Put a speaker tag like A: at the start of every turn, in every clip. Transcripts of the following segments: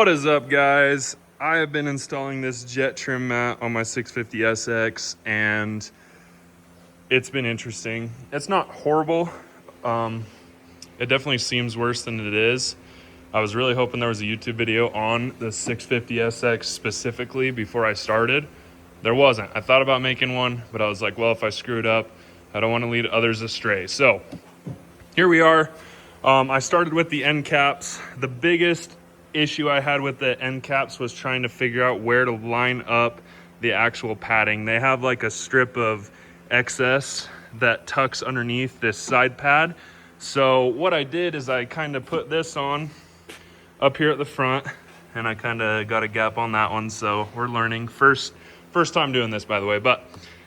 A: What is up, guys? I have been installing this jet trim mat on my 650SX and it's been interesting. It's not horrible. It definitely seems worse than it is. I was really hoping there was a YouTube video on the 650SX specifically before I started. There wasn't. I thought about making one, but I was like, well, if I screw it up, I don't want to lead others astray. So here we are. I started with the end caps. The biggest issue I had with the end caps was trying to figure out where to line up the actual padding. They have like a strip of excess that tucks underneath this side pad. So what I did is I kind of put this on up here at the front, and I kind of got a gap on that one. So we're learning. First time doing this, by the way. But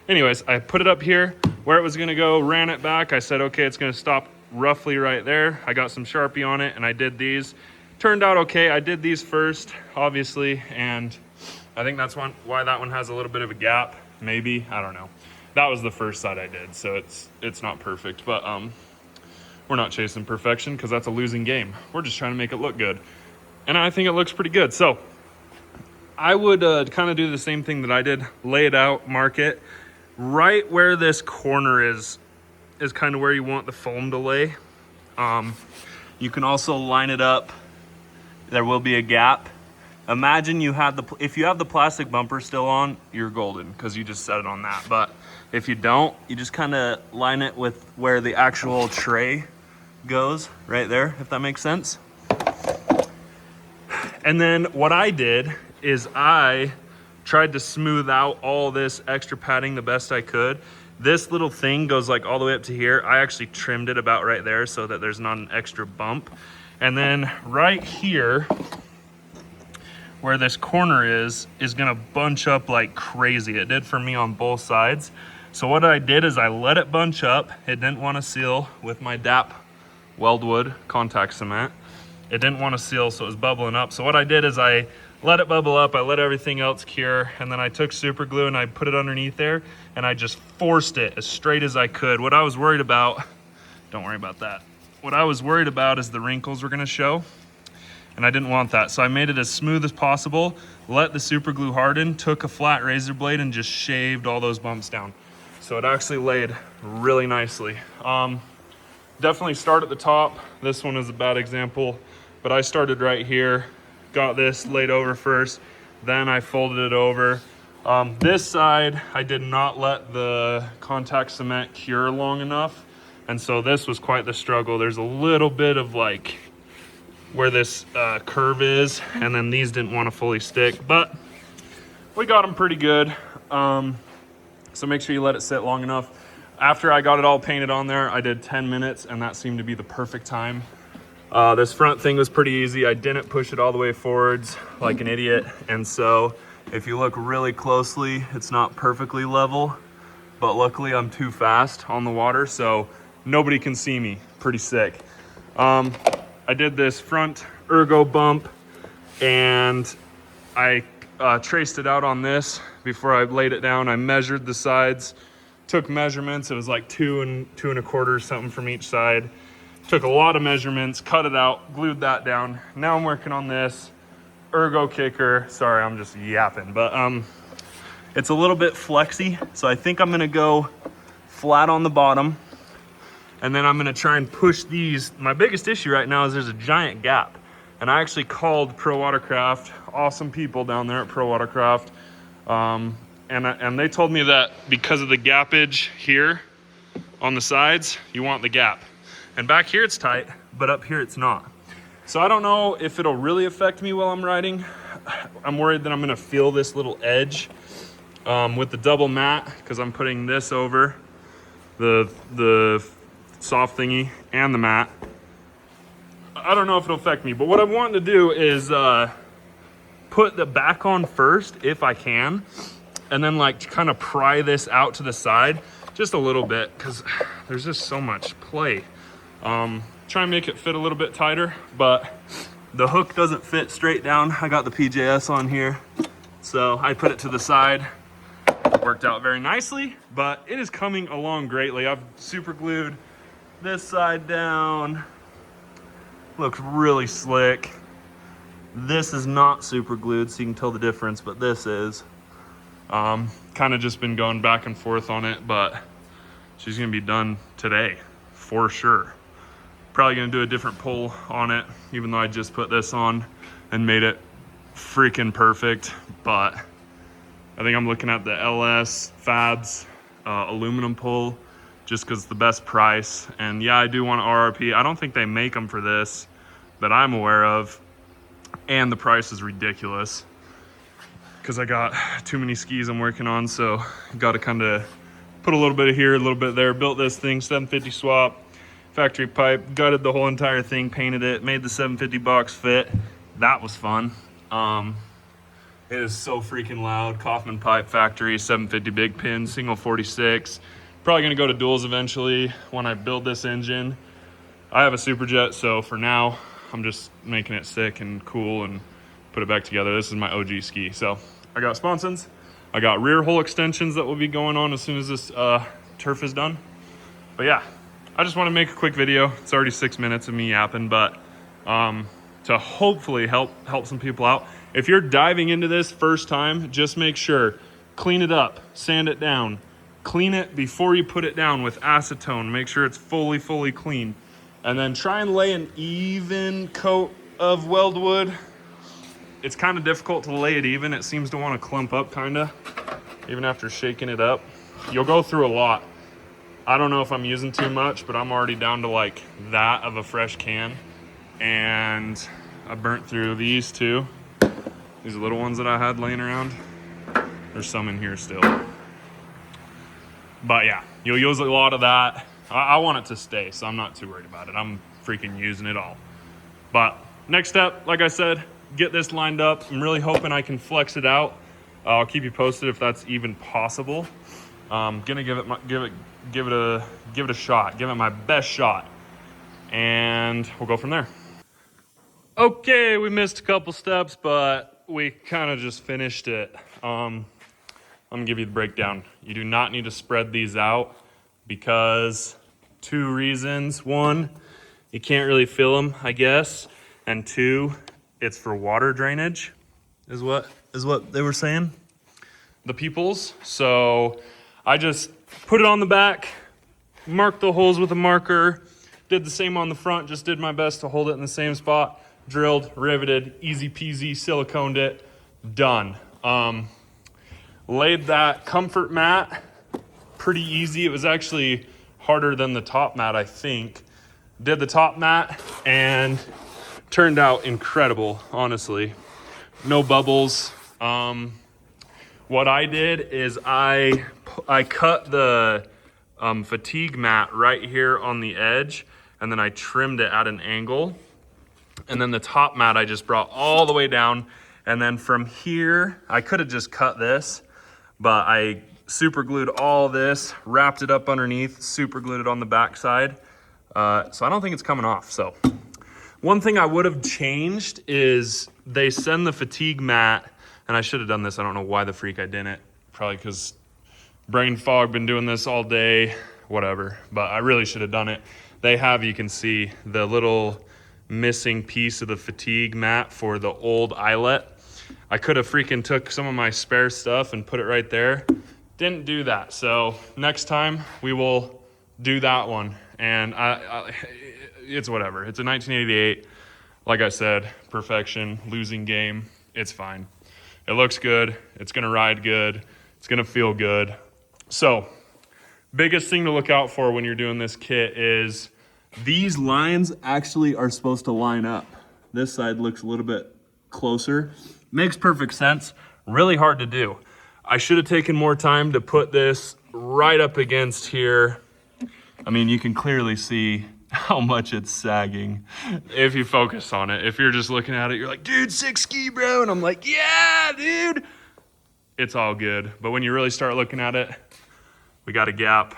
A: anyways, I put it up here where it was gonna go, ran it back. I said, okay, it's gonna stop roughly right there. I got some Sharpie on it and I did these. Turned out okay. I did these first, obviously, and I think that's why that one has a little bit of a gap. Maybe, I don't know. That was the first side I did, so it's not perfect, but we're not chasing perfection because that's a losing game. We're just trying to make it look good, and I think it looks pretty good. So I would kind of do the same thing that I did. Lay it out, mark it right where this corner is kind of where you want the foam to lay. You can also line it up. There will be a gap. Imagine if you have the plastic bumper still on, you're golden because you just set it on that. But if you don't, you just kind of line it with where the actual tray goes, right there, if that makes sense. And then what I did is I tried to smooth out all this extra padding the best I could. This little thing goes like all the way up to here. I actually trimmed it about right there so that there's not an extra bump. And then right here, where this corner is gonna bunch up like crazy. It did for me on both sides. So what I did is I let it bunch up. It didn't want to seal with my DAP Weldwood contact cement. It didn't want to seal, so it was bubbling up. So what I did is I let it bubble up, I let everything else cure, and then I took super glue and I put it underneath there, and I just forced it as straight as I could. What I was worried about, don't worry about that. What I was worried about is the wrinkles were gonna show, and I didn't want that. So I made it as smooth as possible, let the super glue harden, took a flat razor blade and just shaved all those bumps down. So it actually laid really nicely. Definitely start at the top. This one is a bad example, but I started right here, got this laid over first, then I folded it over. This side, I did not let the contact cement cure long enough. And so this was quite the struggle. There's a little bit of like where this curve is, and then these didn't want to fully stick, but we got them pretty good. So make sure you let it sit long enough. After I got it all painted on there, I did 10 minutes, and that seemed to be the perfect time. This front thing was pretty easy. I didn't push it all the way forwards like an idiot, and so if you look really closely, it's not perfectly level, but luckily I'm too fast on the water, so nobody can see me. Pretty sick. I did this front ergo bump, and I traced it out on this before I laid it down. I measured the sides, took measurements. It was like 2 and 2 1/4 something from each side. Took a lot of measurements, cut it out, glued that down. Now I'm working on this ergo kicker. Sorry, I'm just yapping, but it's a little bit flexy, so I think I'm gonna go flat on the bottom, and then I'm gonna try and push these. My biggest issue right now is there's a giant gap, and I actually called Pro Watercraft, awesome people down there at Pro Watercraft, and they told me that because of the gappage here on the sides, you want the gap. And back here it's tight, but up here it's not. So I don't know if it'll really affect me while I'm riding. I'm worried that I'm gonna feel this little edge with the double mat, because I'm putting this over the soft thingy and the mat. I don't know if it'll affect me, but what I'm wanting to do is put the back on first if I can, and then like kind of pry this out to the side just a little bit, because there's just so much play. Try and make it fit a little bit tighter, but the hook doesn't fit straight down. I got the PJS on here, so I put it to the side. Worked out very nicely, but it is coming along greatly. I've super glued this side down. Looks really slick. This is not super glued, so you can tell the difference, but this is. Kind of just been going back and forth on it, but she's gonna be done today, for sure. Probably gonna do a different pull on it, even though I just put this on and made it freaking perfect. But I think I'm looking at the LS Fabs aluminum pull, just because it's the best price. And yeah, I do want an RRP. I don't think they make them for this that I'm aware of. And the price is ridiculous because I got too many skis I'm working on. So got to kind of put a little bit of here, a little bit there. Built this thing, 750 swap, factory pipe, gutted the whole entire thing, painted it, made the 750 box fit. That was fun. It is so freaking loud. Kaufman pipe factory, 750 big pin, single 46. Probably gonna go to duals eventually when I build this engine. I have a Superjet, so for now, I'm just making it sick and cool and put it back together. This is my OG ski. So I got sponsons. I got rear hole extensions that will be going on as soon as this turf is done. But yeah, I just want to make a quick video. It's already 6 minutes of me yapping, but to hopefully help some people out. If you're diving into this first time, just make sure, clean it up, sand it down, clean it before you put it down with acetone. Make sure it's fully clean. And then try and lay an even coat of weldwood. It's kind of difficult to lay it even. It seems to want to clump up kind of, even after shaking it up. You'll go through a lot. I don't know if I'm using too much, but I'm already down to like that of a fresh can. And I burnt through these too. These little ones that I had laying around. There's some in here still. But yeah, you'll use a lot of that. I want it to stay, so I'm not too worried about it. I'm freaking using it all. But next step, like I said, get this lined up. I'm really hoping I can flex it out. I'll keep you posted if that's even possible. Gonna give it a shot. Give it my best shot, and we'll go from there. Okay, we missed a couple steps, but we kind of just finished it. I'm gonna give you the breakdown. You do not need to spread these out because 2 reasons. 1, you can't really fill them, I guess. And 2, it's for water drainage, is what they were saying, the peoples. So I just put it on the back, marked the holes with a marker, did the same on the front, just did my best to hold it in the same spot, drilled, riveted, easy peasy, siliconed it, done. Laid that comfort mat, pretty easy. It was actually harder than the top mat, I think. Did the top mat and turned out incredible, honestly. No bubbles. What I did is I cut the fatigue mat right here on the edge, and then I trimmed it at an angle. And then the top mat I just brought all the way down. And then from here, I could have just cut this, but I super glued all this, wrapped it up underneath, super glued it on the back side. So I don't think it's coming off. So one thing I would have changed is they send the fatigue mat, and I should have done this. I don't know why the freak I didn't. Probably because brain fog, been doing this all day, whatever. But I really should have done it. They have, you can see the little missing piece of the fatigue mat for the old eyelet. I could have freaking took some of my spare stuff and put it right there. Didn't do that. So next time we will do that one. And it's whatever. It's a 1988. Like I said, perfection, losing game. It's fine. It looks good. It's going to ride good. It's going to feel good. So biggest thing to look out for when you're doing this kit is these lines actually are supposed to line up. This side looks a little bit closer. Makes perfect sense. Really hard to do. I should have taken more time to put this right up against here. I mean, you can clearly see how much it's sagging if you focus on it. If you're just looking at it, you're like, dude, sick ski, bro. And I'm like, yeah, dude. It's all good. But when you really start looking at it, we got a gap.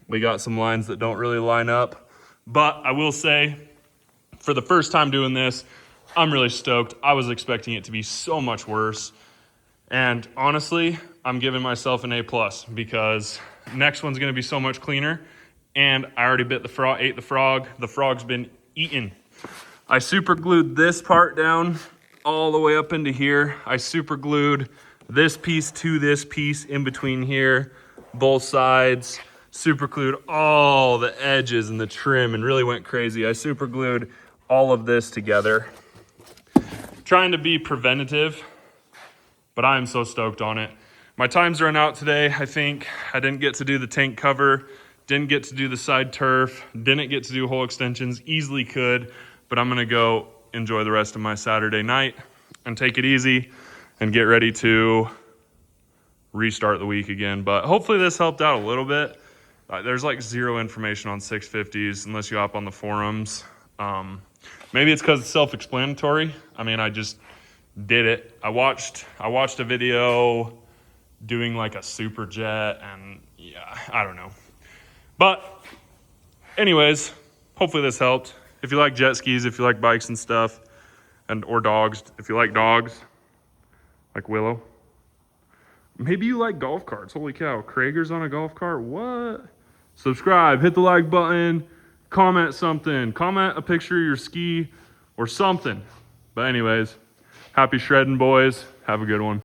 A: We got some lines that don't really line up. But I will say, for the first time doing this, I'm really stoked. I was expecting it to be so much worse. And honestly, I'm giving myself an A+ because next one's gonna be so much cleaner. And I already bit the frog, ate the frog. The frog's been eaten. I super glued this part down all the way up into here. I super glued this piece to this piece in between here, both sides. Super glued all the edges and the trim and really went crazy. I super glued all of this together. Trying to be preventative, but I am so stoked on it. My time's run out today. I think I didn't get to do the tank cover, didn't get to do the side turf, didn't get to do hole extensions, easily could, but I'm gonna go enjoy the rest of my Saturday night and take it easy and get ready to restart the week again. But hopefully this helped out a little bit. There's like zero information on 650s unless you hop on the forums. Maybe it's because it's self-explanatory. I mean, I just did it. I watched a video doing like a super jet, and yeah, I don't know. But anyways, hopefully this helped. If you like jet skis, if you like bikes and stuff, or dogs, if you like dogs, like Willow. Maybe you like golf carts. Holy cow, Krager's on a golf cart? What? Subscribe, hit the like button, comment something. Comment a picture of your ski or something. But anyways, happy shredding, boys. Have a good one.